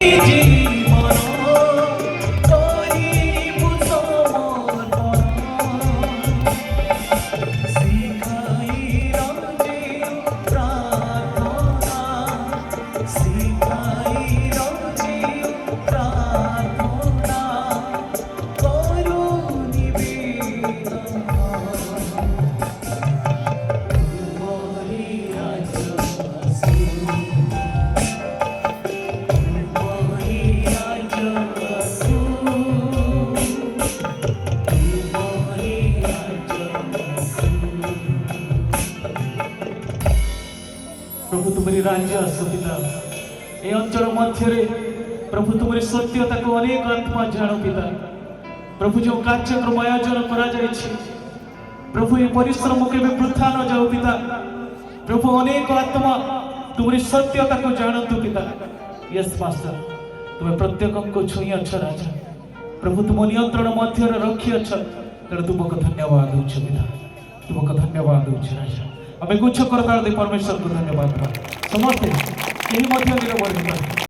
জীবন করিব সমর্পণ শিখাইলাম যে প্রার্থনা শিখাইলাম যে প্রার্থনা করু নিবেদন তোমারি রাজ্য प्रभु तुम्हारी राज्य आसो पिता ए अंचल मध्य प्रभु तुम्हारी सत्यता को अनेक आत्मा जानो पिता प्रभु जो कार्यक्रम आयोजन करा प्रभु ये परिश्रम के वृथा न जाओ पिता प्रभु अनेक आत्मा तुम्हारी सत्यता को जानतु पिता यस मास्टर तुम्हें प्रत्येक को छुई अछ राजा प्रभु तुम नियंत्रण मध्य रखी अछ तेणु तुमको धन्यवाद दौच पिता तुमको धन्यवाद दौच राजा आम गुच्छ करताल दे परमेश्वर को धन्यवाद समस्ते यही निरवधि